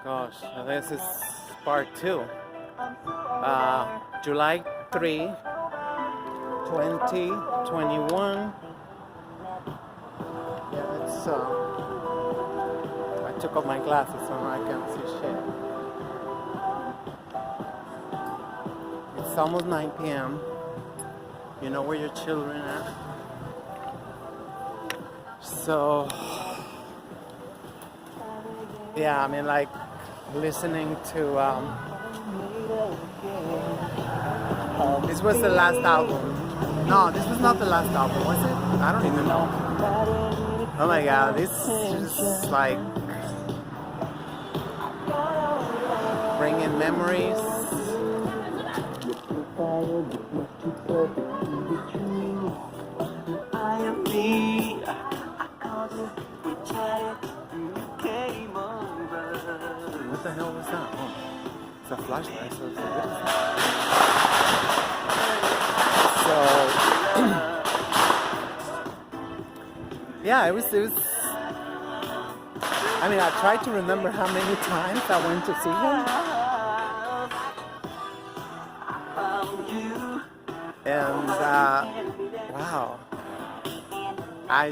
Gosh, this is part two. July 3, 2021. Yeah, it's, I took off my glasses so I can't see shit. It's almost 9 p.m. You know where your children are. So, yeah, I mean, like, listening to, this was the last album. No, this was not the last album, was it? I don't even know. Oh my god, this is just like bringing memories. I am me. What the hell was that? Oh, it's a flashlight. So what is that? So yeah, it was. I mean, I tried to remember how many times I went to see him, and wow, I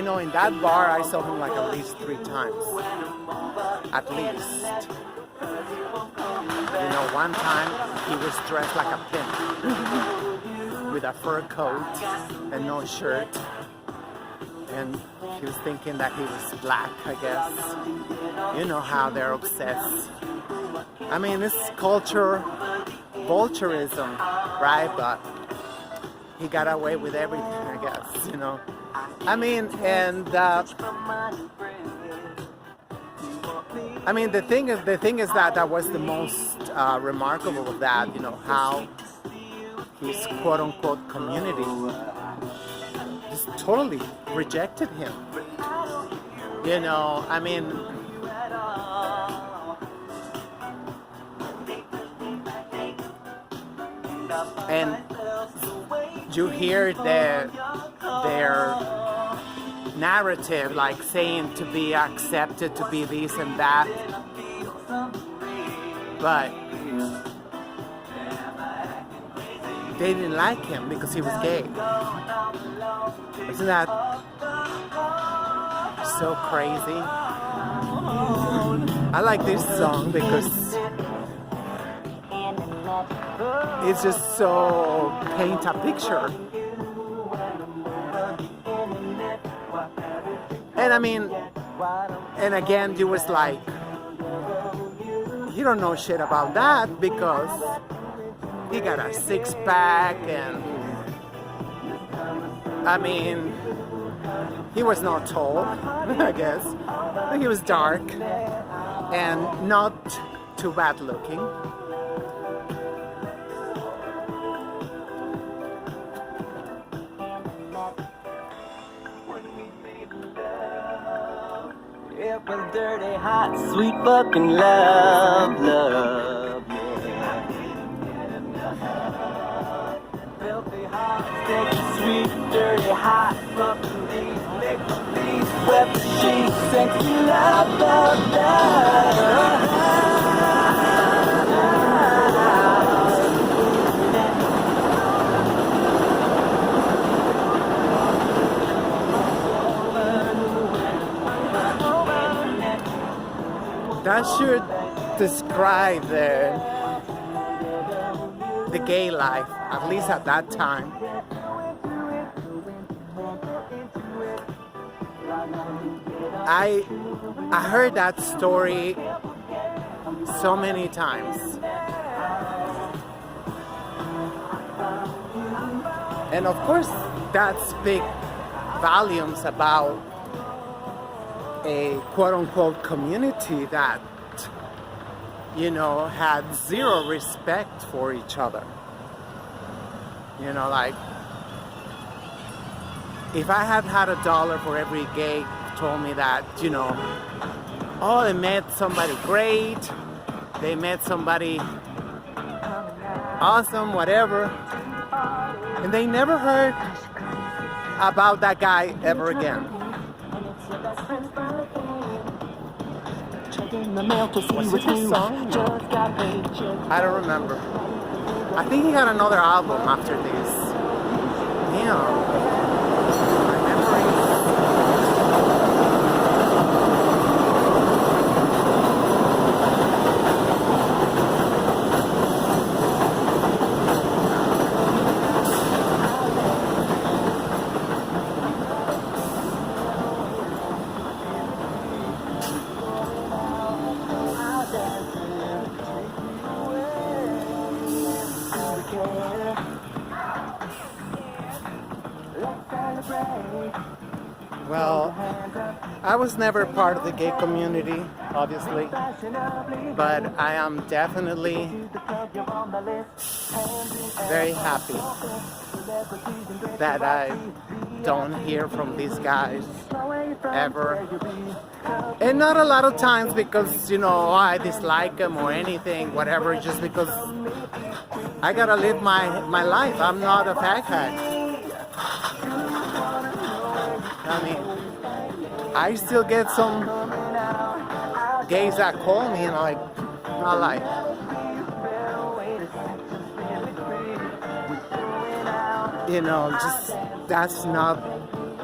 know in that bar I saw him like at least 3 times. At least. You know, one time he was dressed like a pimp with a fur coat and no shirt. And he was thinking that he was black, I guess. You know how they're obsessed. I mean, it's vulturism, right? But he got away with everything, I guess, you know. I mean, and I mean, the thing is that was the most remarkable of that, you know, how his quote-unquote community just totally rejected him. You know, I mean, and you hear their narrative, like saying to be accepted, to be this and that, but they didn't like him because he was gay. Isn't that so crazy? I like this song because it's just so paint a picture. And I mean, and again, you was like, you don't know shit about that because he got a 6-pack and I mean, he was not tall, I guess. He was dark and not too bad looking. It was dirty, hot, sweet fucking love, yeah. Filthy, hot, sticky, sweet, dirty, hot, fucking these, liquor, these, wet sheets, sexy love. That should describe the gay life, at least at that time. I heard that story so many times. And of course, that speaks volumes about a quote-unquote community that, you know, had zero respect for each other. You know, like, if I had had $1 for every gay who told me that, you know, oh, they met somebody great, they met somebody awesome, whatever, and they never heard about that guy ever again. in the mail to see Was what's it this new. song? Just got a paycheck. I don't remember. I think he had another album after this. Damn. My memories. Well, I was never part of the gay community, obviously, but I am definitely very happy that I don't hear from these guys ever. And not a lot of times because, you know, I dislike them or anything, whatever, just because I gotta live my life. I'm not a fag hag. I mean, I still get some gays that call me and like, not like, you know, just that's not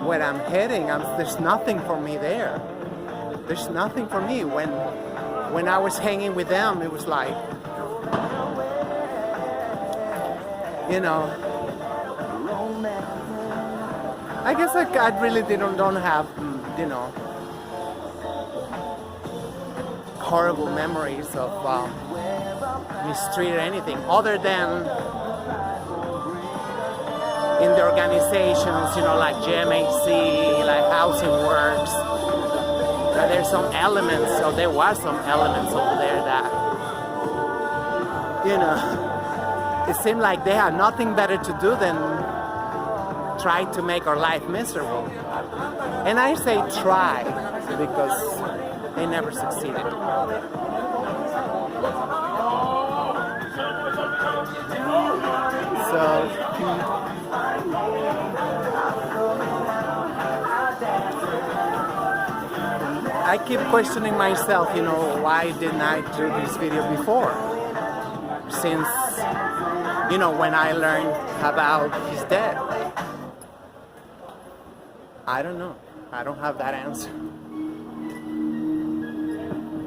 where I'm heading. There's nothing for me there. There's nothing for me. When I was hanging with them, it was like, you know, I guess I really don't have, you know, horrible memories of mistreat or anything other than in the organizations, you know, like GMHC, like Housing Works. That there's some elements, or there was some elements over there that, you know, it seemed like they had nothing better to do than try to make our life miserable. And I say try because they never succeeded. So I keep questioning myself, you know, why didn't I do this video before? Since, you know, when I learned about his death. I don't know. I don't have that answer.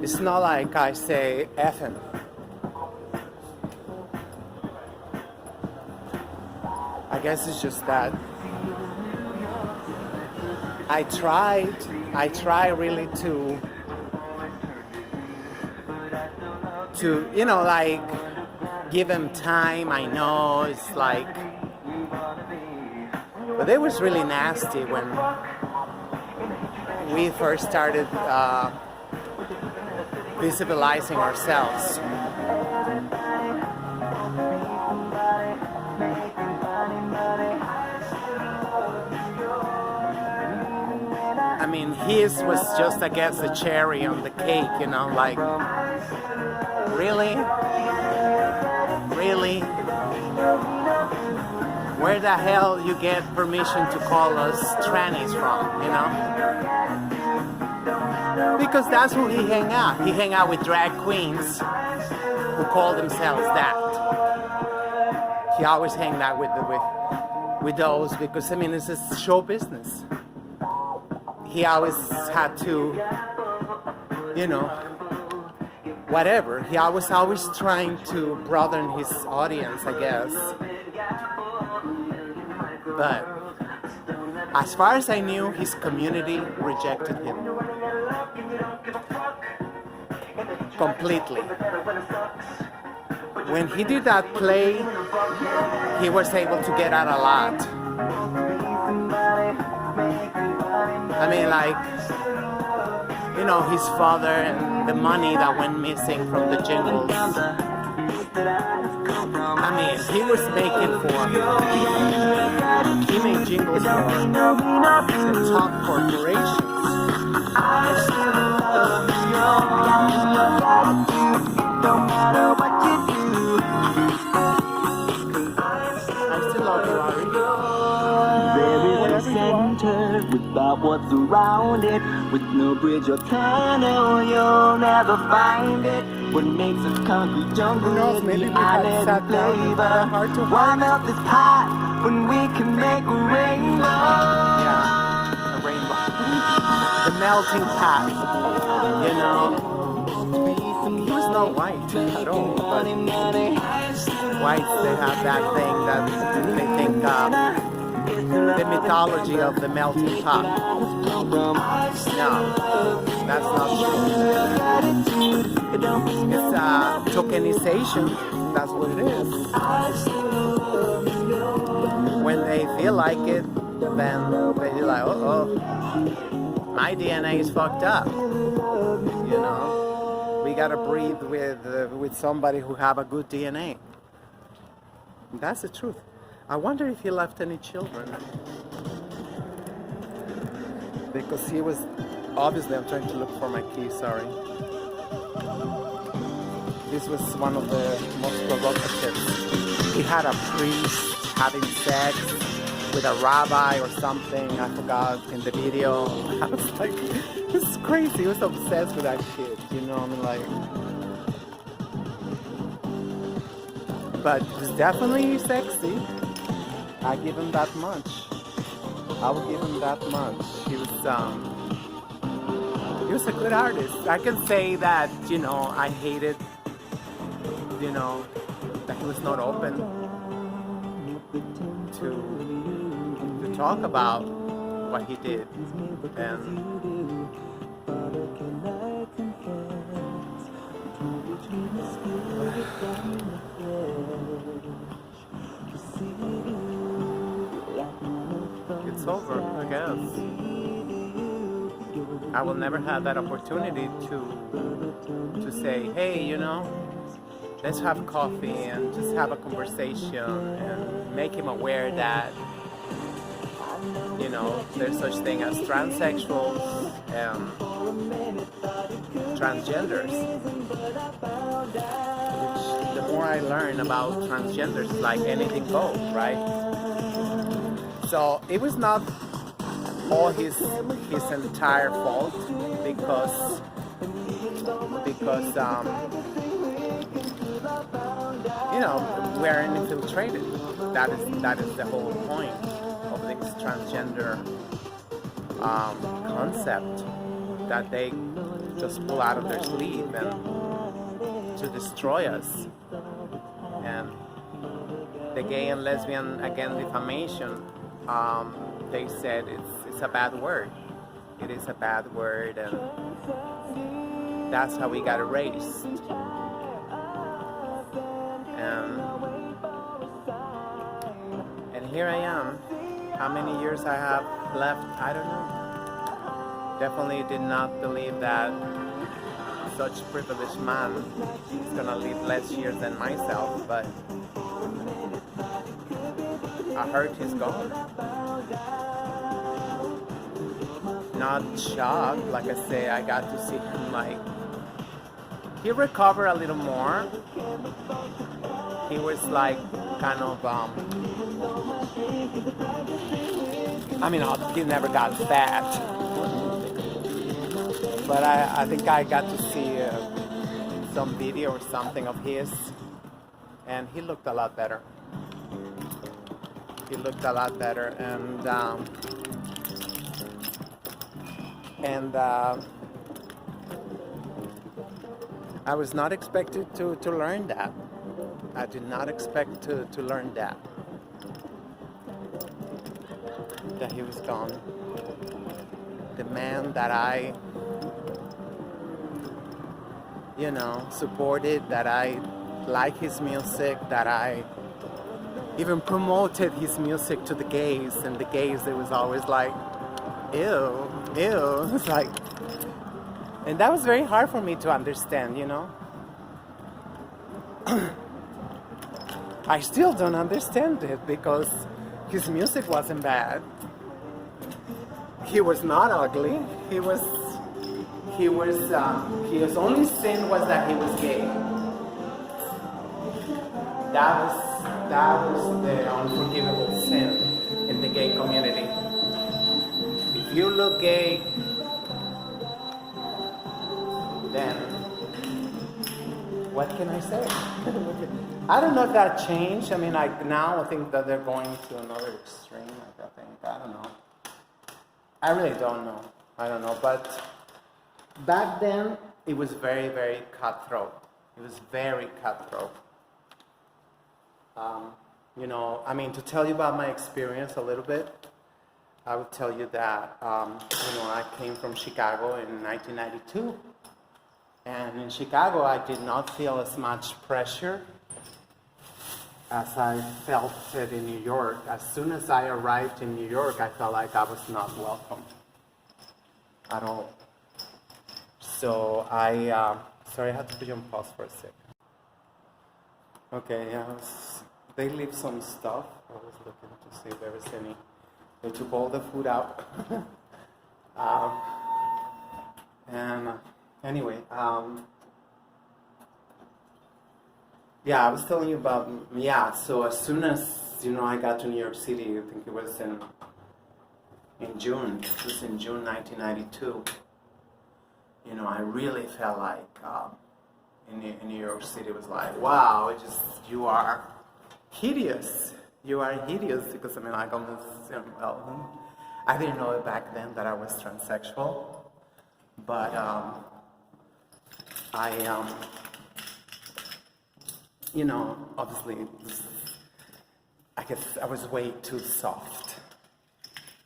It's not like I say F him. I guess it's just that I try really to, you know, like, give him time. I know it's like, but it was really nasty when we first started visibilizing ourselves. I mean, his was just, I guess, a cherry on the cake, you know, like, really? Really? Where the hell you get permission to call us trannies from, you know? Because that's who he hang out. He hang out with drag queens who call themselves that. He always hang out with those because, I mean, it's a show business. He always had to, you know, whatever. He was always trying to broaden his audience, I guess. But as far as I knew, his community rejected him completely. When he did that play, he was able to get out a lot. I mean, like, you know, his father and the money that went missing from the jingles. I mean, he was making he made jingles for the top corporations. I still love you, Ari. There is a center without what's around it, with no bridge or tunnel, you'll never find it. What makes us concrete jungle Who knows, is maybe the we had island sat down and flavor. had a heart to Why heart. melt this pot when we can make a rainbow? Yeah, a rainbow. The melting pot, you know. He was not white at all, but whites, they have that thing that they think the mythology of the melting pot. No, that's not true. It's tokenization, that's what it is. When they feel like it, then they're like, oh, my DNA is fucked up, you know. We gotta breathe with somebody who have a good DNA. That's the truth. I wonder if he left any children. Because he was, obviously I'm trying to look for my key, sorry. This was one of the most provocative. He had a priest having sex with a rabbi or something, I forgot, in the video. I was like, this is crazy. He was obsessed with that shit, you know, I mean, like. But it was definitely sexy. I give him that much. I will give him that much. He was a good artist. I can say that, you know, I hated, you know, that he was not open to talk about what he did. And it's over, I guess. I will never have that opportunity to say, hey, you know, let's have coffee and just have a conversation and make him aware that, you know, there's such thing as transsexuals and transgenders. Which the more I learn about transgenders, like anything goes, right? So it was not all his entire fault because you know, we're infiltrated. That is the whole point of this transgender concept that they just pull out of their sleeve and to destroy us. And the gay and lesbian, again, defamation, they said it's a bad word. It is a bad word, and that's how we got erased. And here I am. How many years I have left, I don't know. Definitely did not believe that such privileged man is gonna live less years than myself, but I heard he's gone. Not shocked, like I say, I got to see him, like, he recovered a little more. He was like kind of, I mean, he never got fat, but I think I got to see some video or something of his, and he looked a lot better. He looked a lot better, and I was not expected to learn that. I did not expect to learn that he was gone. The man that I, you know, supported, that I like his music, that I even promoted his music to the gays, and the gays, it was always like, ew. It's like, and that was very hard for me to understand, you know. I still don't understand it because his music wasn't bad. He was not ugly. His only sin was that he was gay. That was the unforgivable sin in the gay community. If you look gay, then what can I say? I don't know if that changed. I mean, like now I think that they're going to another extreme. I think I don't know. I really don't know. I don't know. But back then, it was very, very cutthroat. It was very cutthroat. You know, I mean, to tell you about my experience a little bit, I would tell you that, you know, I came from Chicago in 1992. And in Chicago, I did not feel as much pressure as I felt it in New York. As soon as I arrived in New York, I felt like I was not welcome at all. So sorry, I had to put you on pause for a sec. Okay, yeah, they leave some stuff. I was looking to see if there was any. They took all the food out. And anyway, yeah, I was telling you about, yeah, so as soon as, you know, I got to New York City, I think it was in June, it was in June 1992, you know, I really felt like in New York City, it was like, wow, it just, you are hideous. You are hideous because, I mean, like, almost, well, I didn't know it back then that I was transsexual, but you know, obviously, I guess I was way too soft,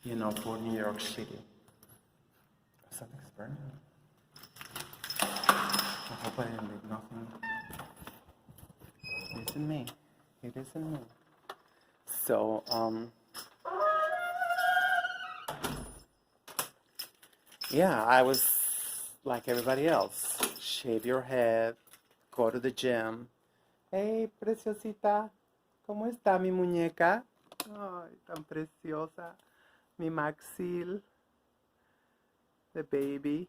you know, for New York City. Something's burning. I hope I didn't leave nothing. It isn't me. It isn't me. So, yeah, I was like everybody else. Shave your head, go to the gym. Hey, preciosita, ¿cómo está mi muñeca? Ay, tan preciosa. Mi Maxil, the baby.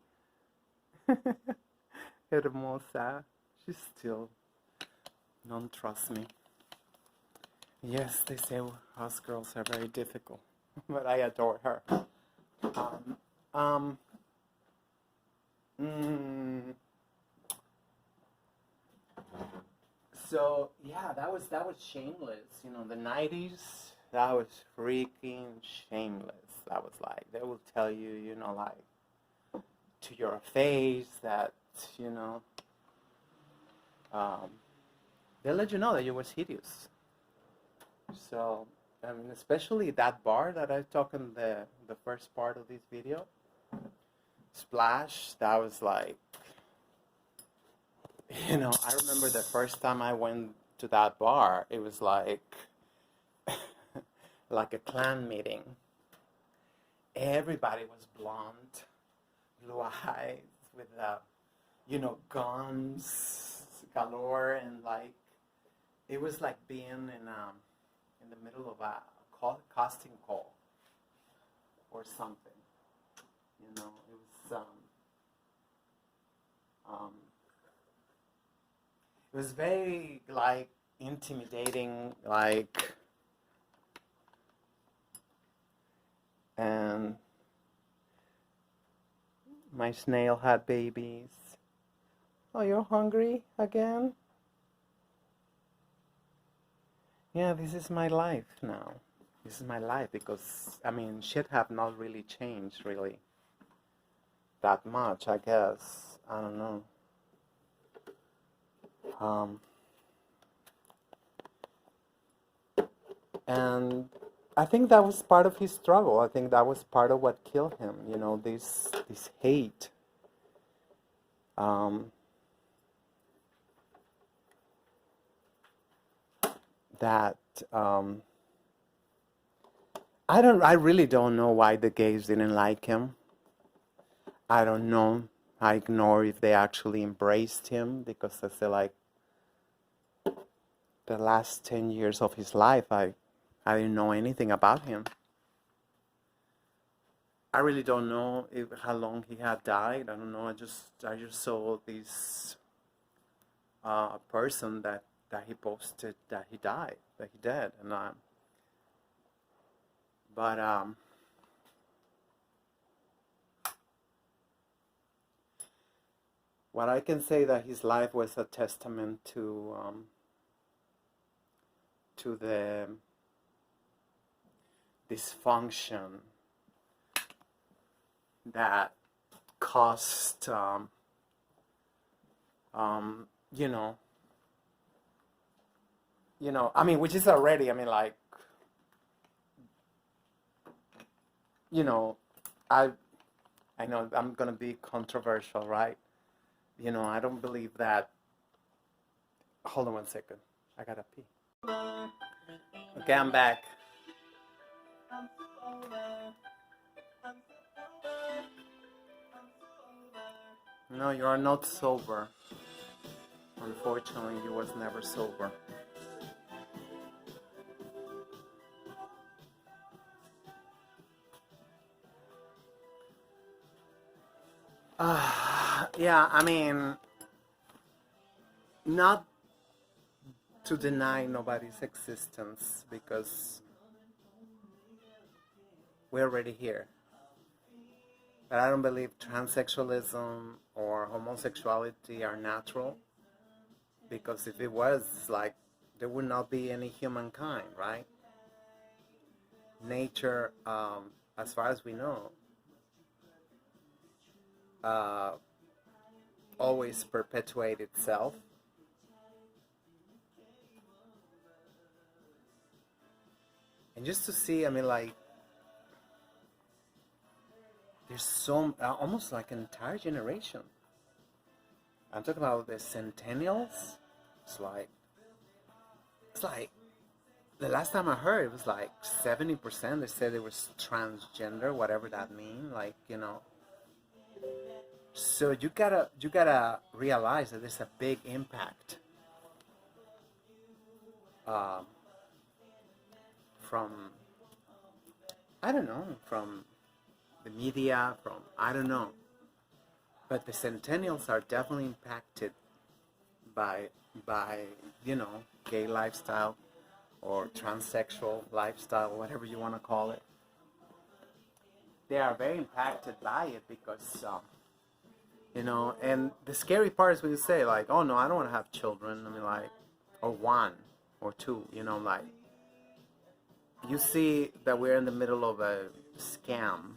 Hermosa. She still don't trust me. Yes, they say us girls are very difficult, but I adore her. So yeah, that was shameless. You know, the 90s, that was freaking shameless. That was like, they will tell you, you know, like to your face that, you know, they let you know that you was hideous. So, I mean, especially that bar that I talked in the first part of this video, Splash, that was like, you know, I remember the first time I went to that bar, it was like, like a clan meeting. Everybody was blonde, blue eyes, with, you know, guns galore, and like, it was like being in the middle of a casting call or something. You know, it was very like intimidating, like, and my snail had babies. Oh, you're hungry again? Yeah, this is my life now. This is my life because, I mean, shit have not really changed really that much, I guess. I don't know. And I think that was part of his struggle. I think that was part of what killed him, you know, this hate. That I really don't know why the gays didn't like him. I don't know. I ignore if they actually embraced him because I feel like the last 10 years of his life, I didn't know anything about him. I really don't know how long he had died. I don't know. I just saw this person that he posted that he died, that he dead, and what I can say that his life was a testament to the dysfunction that caused, you know, I mean, which is already, I mean, like, you know, I I know I'm gonna be controversial, right? I don't believe that. Hold on one second. I gotta pee. Okay, I'm back. No, you are not sober. Unfortunately, you was never sober. Yeah, I mean, not to deny nobody's existence because we're already here. But I don't believe transsexualism or homosexuality are natural because if it was, like, there would not be any humankind, right? Nature, as far as we know, uh, always perpetuate itself. And just to see, I mean, like, there's so almost like an entire generation. I'm talking about the centennials. It's like the last time I heard it was like 70%. They said it was transgender, whatever that means. Like, so you gotta realize that there's a big impact from, I don't know, from the media, from, I don't know. But the centennials are definitely impacted by gay lifestyle or transsexual lifestyle, whatever you want to call it. They are very impacted by it because, and the scary part is when you say, like, oh no, I don't want to have children. I mean, like, or one or two, like, you see that we're in the middle of a scam-demic.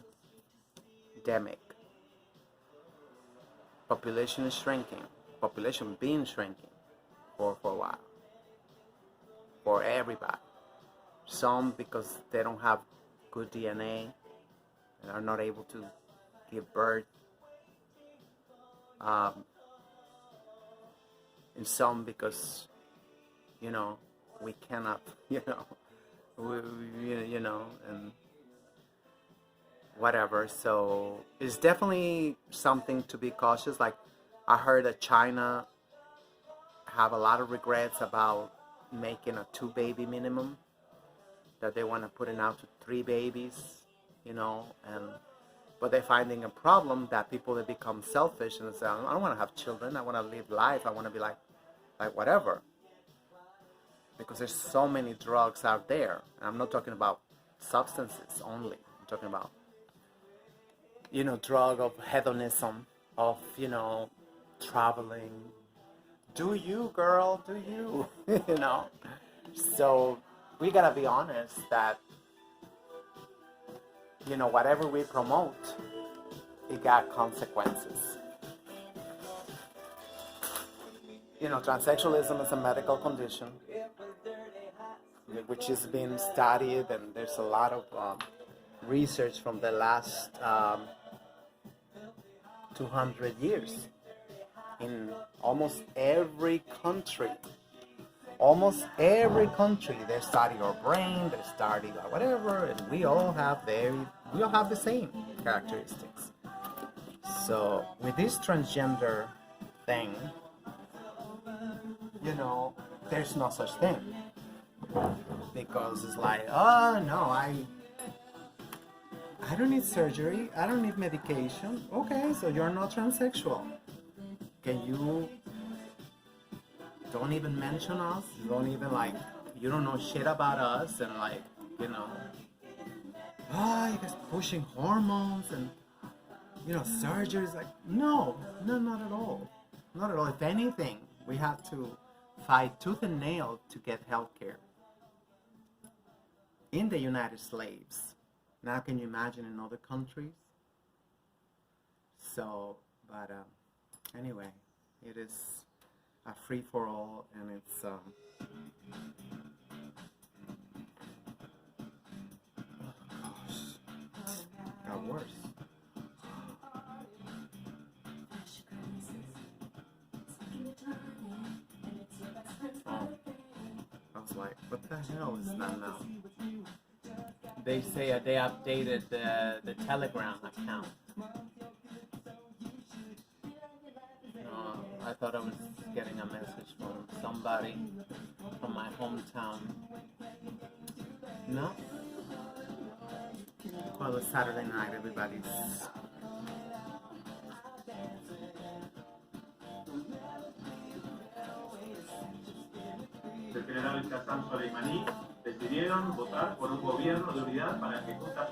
Population is shrinking. Population being shrinking for a while. For everybody. Some because they don't have good DNA and are not able to give birth. And some because, we cannot, and whatever. So it's definitely something to be cautious. Like, I heard that China have a lot of regrets about making a 2-baby minimum, that they want to put it out to 3 babies, but they're finding a problem that people, they become selfish and say, I don't want to have children, I want to live life, I want to be like whatever, because there's so many drugs out there. And I'm not talking about substances only, I'm talking about drug of hedonism, of traveling. Do you, girl, do you? So we gotta be honest that whatever we promote, it got consequences. Transsexualism is a medical condition which is being studied, and there's a lot of research from the last 200 years in almost every country. They study our brain, they study whatever, and we all have the same characteristics. So with this transgender thing, there's no such thing, because it's like, oh no, I don't need surgery, I don't need medication. Okay, so you're not transsexual. Can you don't even mention us? You don't even, you don't know shit about us, and you guys pushing hormones and surgeries. Like, no, not at all. Not at all. If anything, we have to fight tooth and nail to get health care in the United States. Now, can you imagine in other countries? So, but anyway, it is a free for all, and it's oh gosh, got worse. I was like, what the hell is that now? They say they updated the Telegram account. I thought I was getting a message from somebody from my hometown. No? Well, it's Saturday night, everybody's... El general Qasem Soleimani decidieron votar por un gobierno de unidad para ejecutar.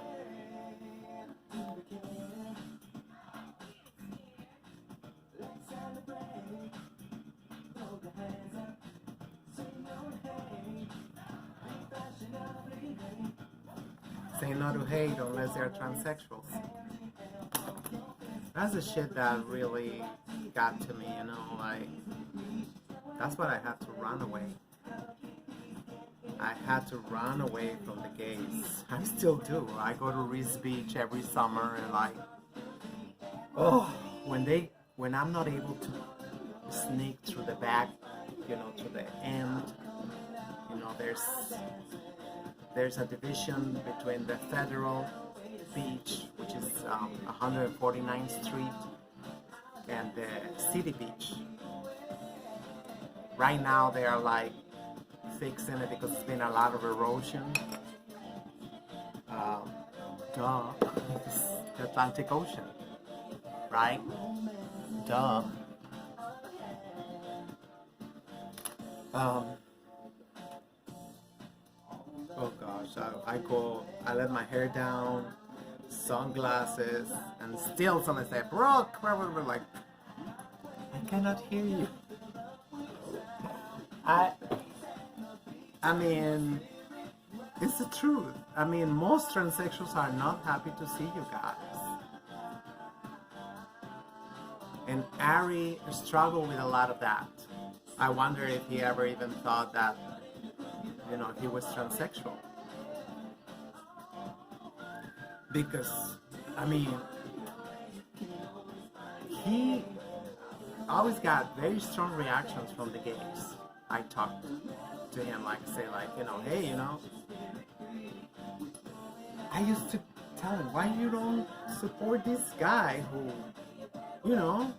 Say no to hate unless they're transsexuals. That's the shit that really got to me, you know, like, that's what I had to run away. I had to run away from the gays. I still do. I go to Reese Beach every summer and like, oh, when I'm not able to sneak through the back, you know, to the end, you know, there's a division between the Federal Beach, which is 149th Street, and the City Beach. Right now they are like fixing it because it's been a lot of erosion. Duh. It's the Atlantic Ocean, right? Duh. Oh gosh, I let my hair down, sunglasses, and still someone said, Brooke, we're like, I cannot hear you. I mean, it's the truth. I mean, most transsexuals are not happy to see you guys. And Ari struggled with a lot of that. I wonder if he ever even thought that, you know, he was transsexual. Because, I mean, he always got very strong reactions from the gays. I talked to him, like, say, like, you know, hey, you know, I used to tell him, why you don't support this guy who, you know,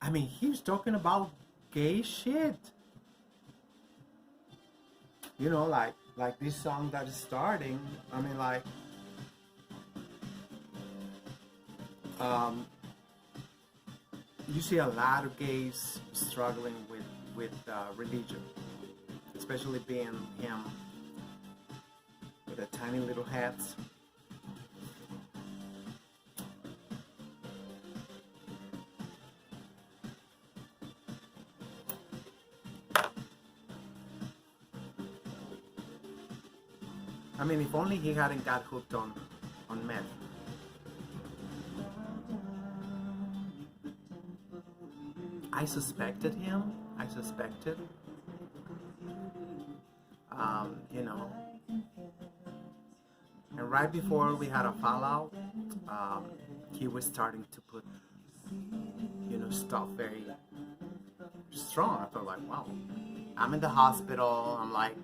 I mean, he's talking about gay shit. You know, like this song that is starting, I mean, like, you see a lot of gays struggling with religion, especially being him with the tiny little hats. I mean, if only he hadn't got hooked on meth. I suspected him. You know. And right before we had a fallout, he was starting to put, you know, stuff very strong. I felt like, wow. I'm in the hospital. I'm like,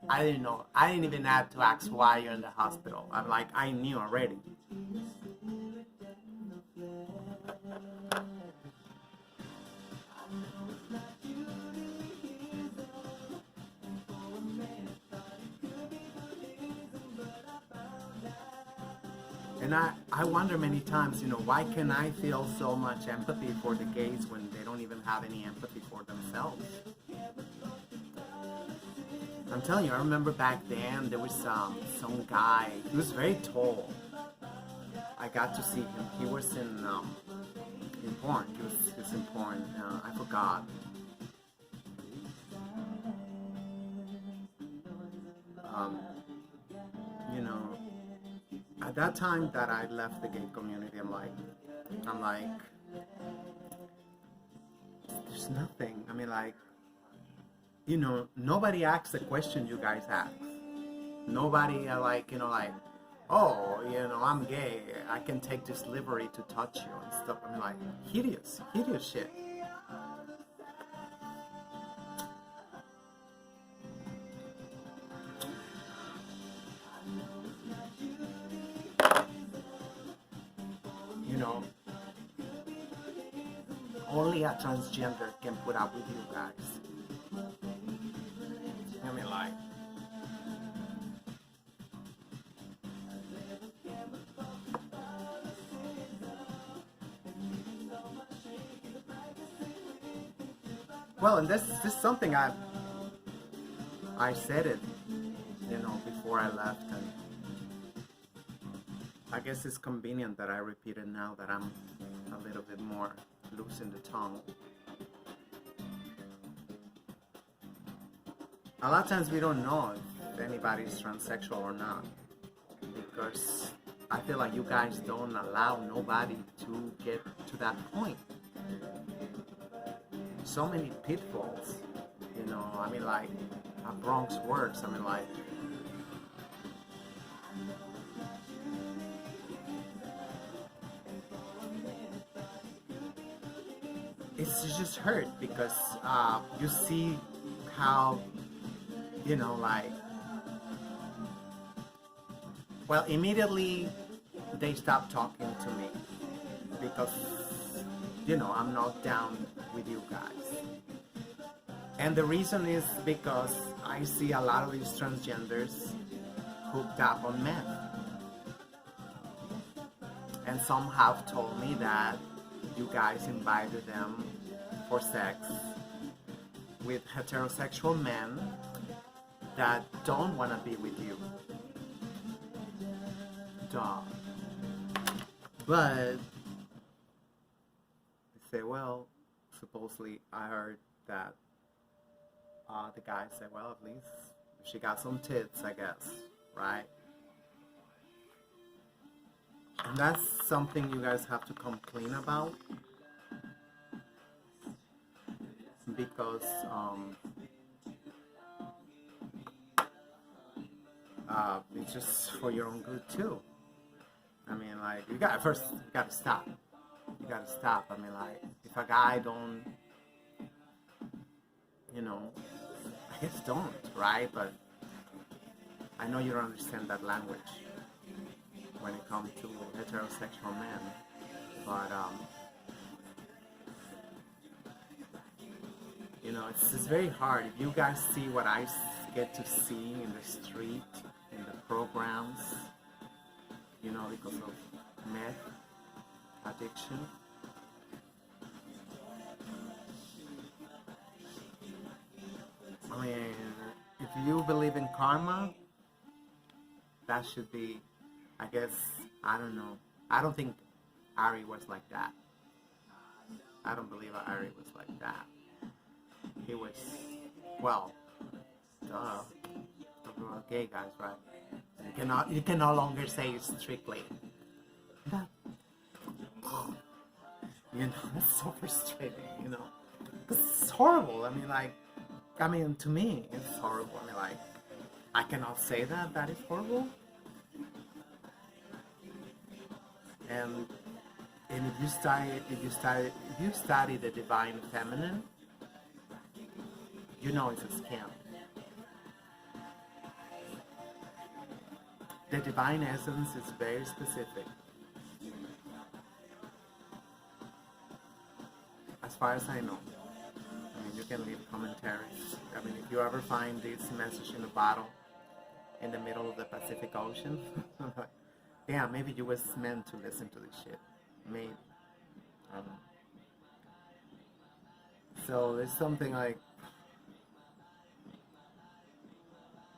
I didn't know. I didn't even have to ask why you're in the hospital. I'm like, I knew already. And I wonder many times, you know, why can I feel so much empathy for the gays when they don't even have any empathy for themselves? I'm telling you, I remember back then there was some guy. He was very tall. I got to see him. He was in in porn. He was in porn. I forgot. You know, at that time that I left the gay community, I'm like, there's nothing. I mean, like, you know, nobody asks the question you guys ask. Nobody, like, you know, like, oh, you know, I'm gay. I can take this liberty to touch you and stuff. I mean, like, hideous shit. You know, only a transgender can put up with you guys. I mean, like, well, and this is something I said it, you know, before I left, and I guess it's convenient that I repeat it now that I'm a little bit more loose in the tongue. A lot of times we don't know if anybody's transsexual or not, because I feel like you guys don't allow nobody to get to that point. So many pitfalls, you know, I mean, like, how Bronx works, I mean, like, it's just hurt because you see how, you know, like, well, immediately they stop talking to me because, you know, I'm not down with you guys. And the reason is because I see a lot of these transgenders hooked up on men. And some have told me that you guys invited them for sex with heterosexual men that don't want to be with you. Duh. But they say, well, supposedly I heard that the guy said, well, at least she got some tits, I guess, right? And that's something you guys have to come clean about, because it's just for your own good too. I mean, like, you gotta stop. You gotta stop. I mean, like, if a guy don't, you know, I guess don't, right? But I know you don't understand that language when it comes to heterosexual men, but you know, it's very hard. If you guys see what I get to see in the street, in the programs, you know, because of meth addiction. I mean, if you believe in karma, that should be, I guess, I don't know. I don't think Ari was like that. I don't believe Ari was like that. He was, well, duh. We're all gay guys, right? You can no longer say it strictly. That, you know, it's so frustrating, you know. It's horrible. I mean, to me, it's horrible. I mean, like, I cannot say that is horrible. And if you study the divine feminine, you know it's a scam. The divine essence is very specific. As far as I know. I mean, you can leave commentaries. I mean, if you ever find this message in a bottle in the middle of the Pacific Ocean, yeah, maybe you was meant to listen to this shit. Maybe. I don't know. So there's something like,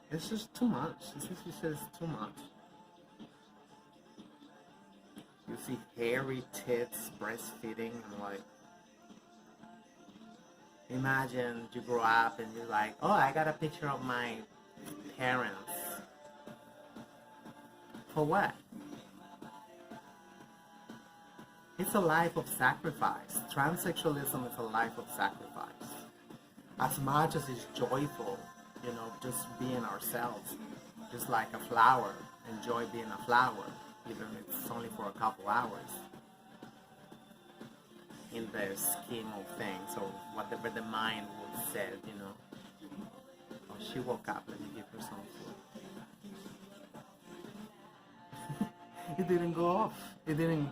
it's just too much. This is just too much. You see hairy tits breastfeeding. I'm like, imagine you grow up and you're like, oh, I got a picture of my parents. For what? It's a life of sacrifice. Transsexualism is a life of sacrifice. As much as it's joyful, you know, just being ourselves, just like a flower, enjoy being a flower, even if it's only for a couple hours. In the scheme of things, or whatever the mind would say, you know. Oh, she woke up, let me give her some food. It didn't go off. It didn't.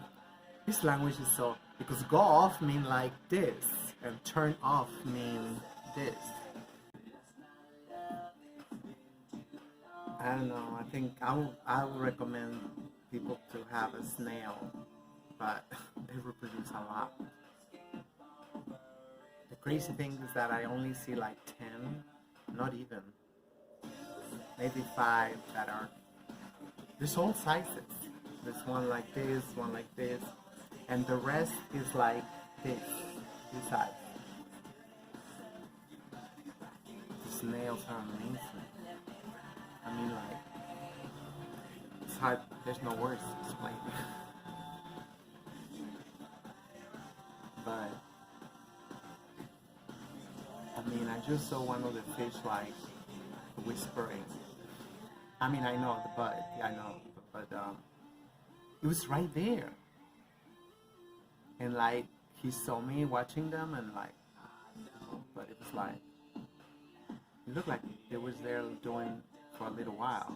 This language is so, because go off mean like this, and turn off mean this. I don't know. I think I would recommend people to have a snail, but they reproduce a lot. The crazy thing is that I only see like 10, not even, maybe 5 that are. There's all sizes. There's one like this, and the rest is like this size. The snails are amazing. I mean, like, it's hard, there's no words to explain. But, I mean, I just saw one of the fish, like, whispering. I mean, I know the bud, I know, but it was right there. And, like, he saw me watching them, and, like, but it was like, it looked like it was there doing for a little while.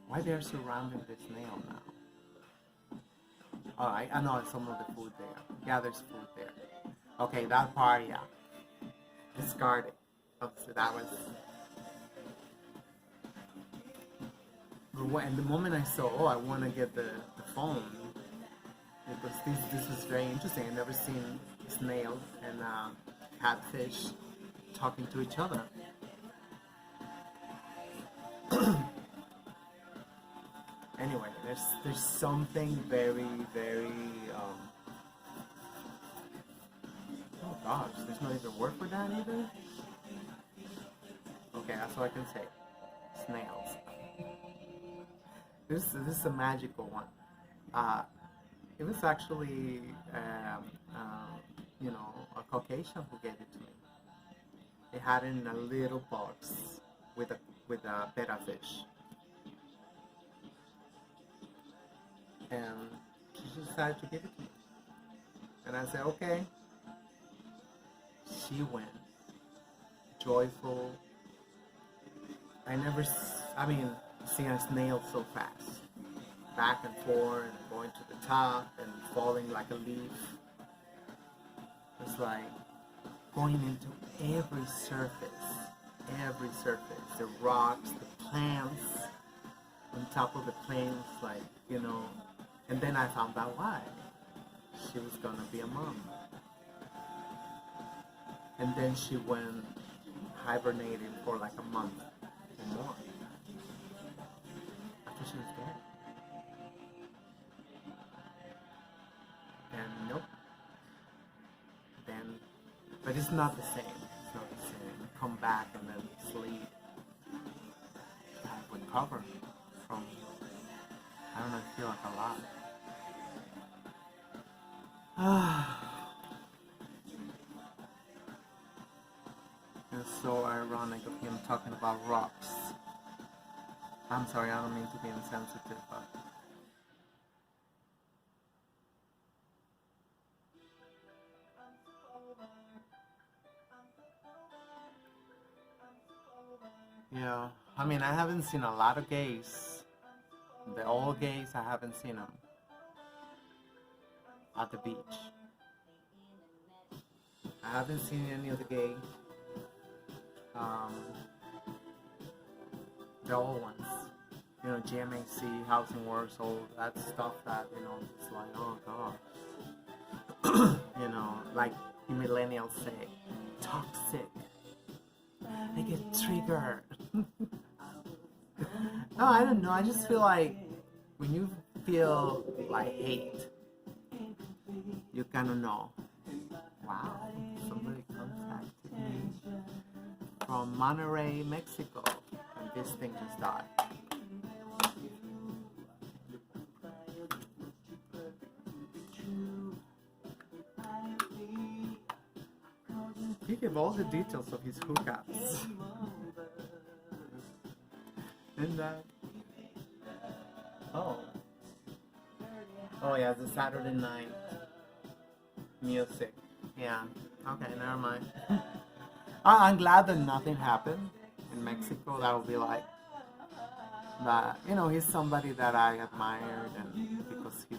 Why they're surrounding the snail now? Oh, I know some of the food there. Yeah, there's food there. Okay, that part, yeah. Discarded. Okay, that was. And the moment I saw, oh, I want to get the phone, because this was very interesting. I've never seen snail and catfish talking to each other. Anyway, there's something very, very oh gosh, there's not even a word for that either. Okay, that's all I can say. Snails. This is a magical one. It was actually you know, a Caucasian who gave it to me. They had it in a little box with a betta fish. And she decided to give it to me. And I said, okay. She went joyful. I never, seen a snail so fast. Back and forth, and going to the top, and falling like a leaf. It's like going into every surface. The rocks, the plants, on top of the plants, like, you know. And then I found out why. She was gonna be a mom. And then she went hibernating for like a month or more. After she was dead. And nope. Then, but it's not the same. It's not the same. Come back and then sleep. I recover from, I don't know, I feel like a lot. It's so ironic of him talking about rocks. I'm sorry, I don't mean to be insensitive, but yeah, I mean, I haven't seen a lot of gays. The old gays, I haven't seen them at the beach. I haven't seen any of the gay. The old ones. You know, GMAC, Housing Works, all that stuff that, you know, it's like, oh gosh. You know, like the millennials say, toxic. They get triggered. No, I don't know. I just feel like when you feel like hate, you kind of know. Wow, somebody contacted me from Monterrey, Mexico, and this thing just died. He gave all the details of his hookups. And oh yeah, the Saturday night music. Yeah, okay, never mind. I'm glad that nothing happened in Mexico. That would be like, but you know, he's somebody that I admired, and because he's,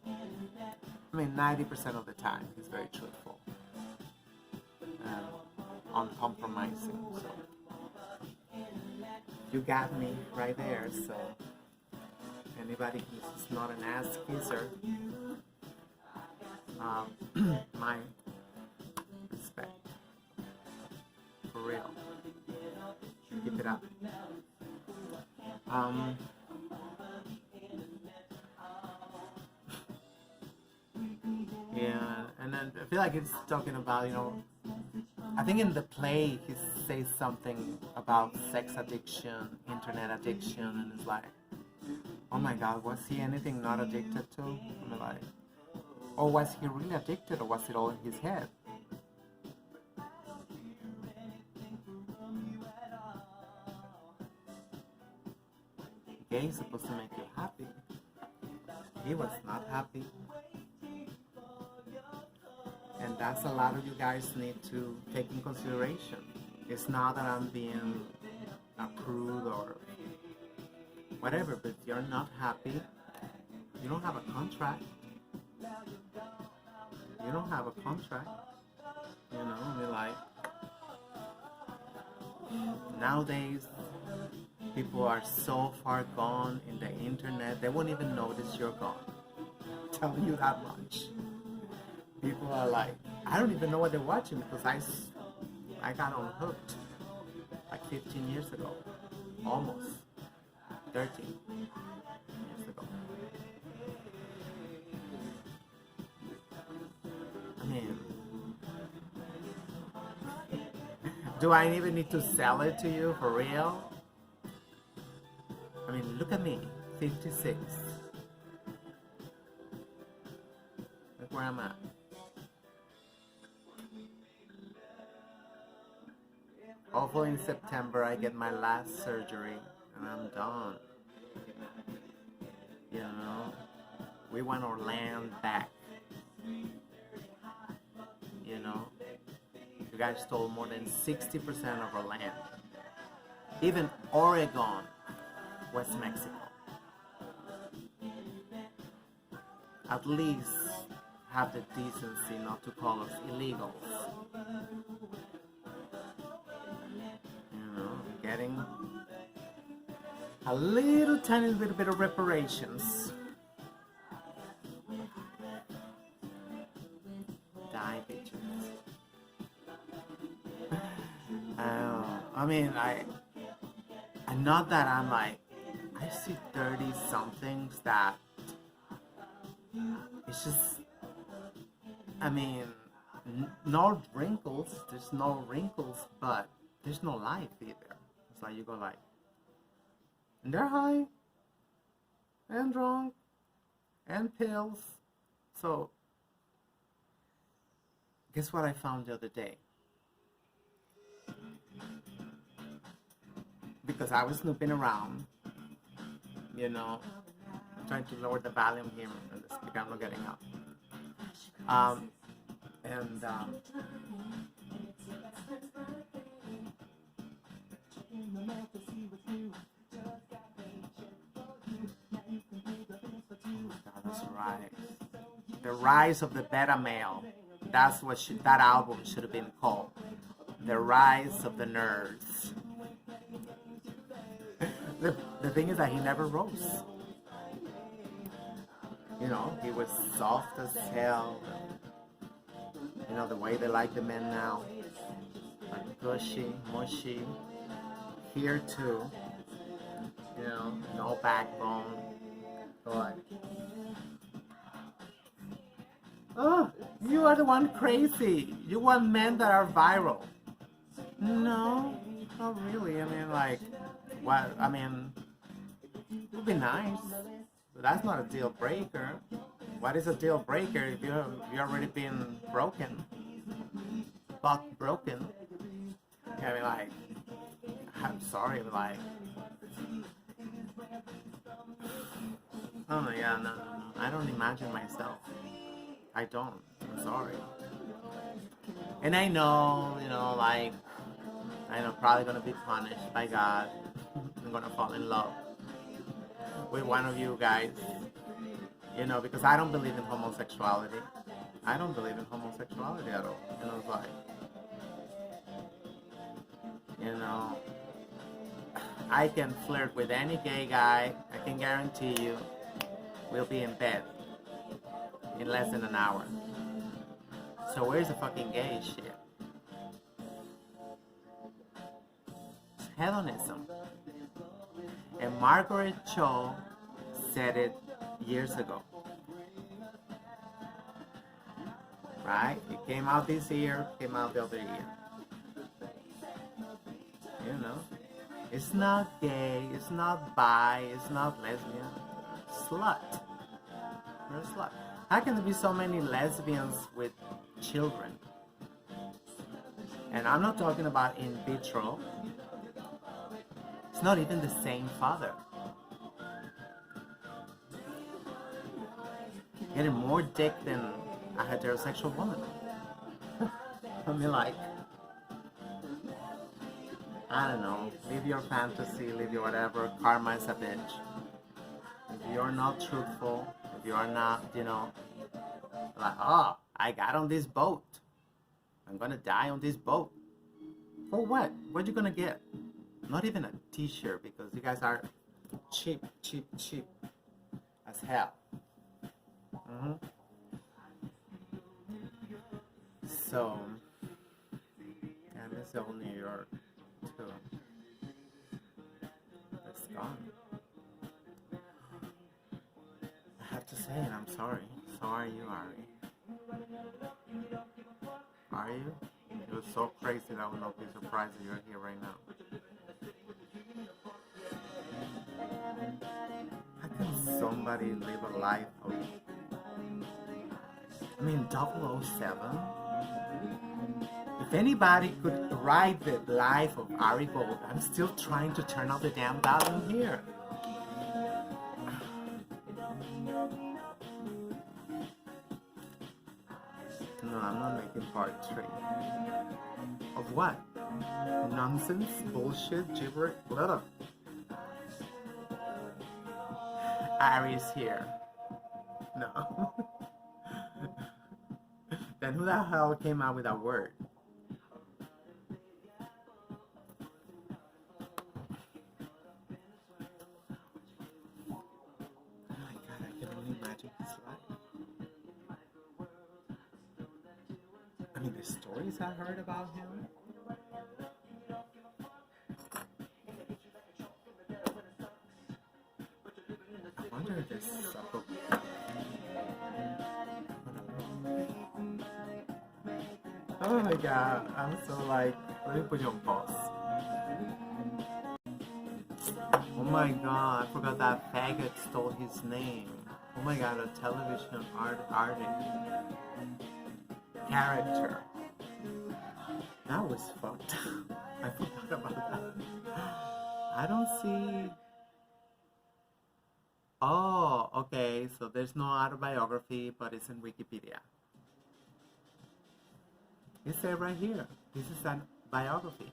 I mean, 90% of the time he's very truthful and uncompromising. So you got me right there. So anybody who's not an ass kisser, my respect. For real. Keep it up. Yeah, and then I feel like it's talking about, you know, I think in the play he says something about sex addiction, internet addiction, and it's like, oh my God, was he anything not addicted to? I mean, like, or was he really addicted, or was it all in his head? Gay is supposed to make you happy. He was not happy. And that's a lot of you guys need to take in consideration. It's not that I'm being a prude or whatever, but if you're not happy, you don't have a contract. You don't have a contract. You know, I mean, like, nowadays, people are so far gone in the internet, they won't even notice you're gone. I'm telling you that much. People are like, I don't even know what they're watching because I got on Hooked like 15 years ago, almost 13 years ago. I mean, do I even need to sell it to you for real? I mean, look at me, 56. Look where I'm at. Hopefully in September I get my last surgery and I'm done. You know, we want our land back. You know, you guys stole more than 60% of our land. Even Oregon, West Mexico. At least have the decency not to call us illegals. Getting a little tiny little bit of reparations. Die, bitches. I mean, I'm not that I'm like, I see 30 somethings that it's just, I mean, no wrinkles, there's no wrinkles, but there's no life either. It's like you go like, and they're high, and drunk, and pills. So, guess what I found the other day? Because I was snooping around, you know, I'm trying to lower the volume here on the speaker, I'm not getting up. That's right. The Rise of the Beta Male. That's what that album should have been called. The Rise of the Nerds. The thing is that he never rose. You know, he was soft as hell. You know, the way they like the men now. Like gushy, mushy. Here too. You know, no backbone. Like, oh, you are the one crazy. You want men that are viral. No, not really. I mean, like, what? I mean, it would be nice, but that's not a deal breaker. What is a deal breaker if you already been broken? Buck broken. I mean, like, I'm sorry, but like, oh my god, no. I don't imagine myself. I don't. I'm sorry. And I know, like, I know, probably gonna be punished by God. I'm gonna fall in love with one of you guys, because I don't believe in homosexuality. I don't believe in homosexuality at all. It's like, I can flirt with any gay guy. I can guarantee you we'll be in bed in less than an hour. So where's the fucking gay shit? Hedonism. And Margaret Cho said it years ago. Right? It came out this year, came out the other year. It's not gay, it's not bi, it's not lesbian. Slut. You're a slut. How can there be so many lesbians with children? And I'm not talking about in vitro. It's not even the same father. Getting more dick than a heterosexual woman. I mean, like, I don't know. Live your fantasy, live your whatever. Karma is a bitch. If you're not truthful, if you are not, like, oh, I got on this boat. I'm gonna die on this boat. For what? What you gonna get? Not even a t-shirt, because you guys are cheap as hell. So, I miss the whole New York too. It's gone. I have to say it, I'm sorry. So are you, Ari? Are you? It was so crazy that I would not be surprised that you're here right now. How can somebody live a life of... I mean, 007? If anybody could write the life of Ari Gold, I'm still trying to turn out the damn volume here. No, I'm not making part 3. Of what? Nonsense, bullshit, gibberish, blah. Ari's here. No. Then who the hell came out with that word? Oh my god, I can only imagine his life. I mean, the stories I heard about him. I wonder if this sucker. Oh my god, I'm so like, let me put you on pause. Oh my god, I forgot that faggot stole his name. Oh my god, a television artist. Character. That was fucked. I forgot about that. I don't see... Oh, okay, so there's no autobiography, but it's in Wikipedia. It says right here, this is a biography.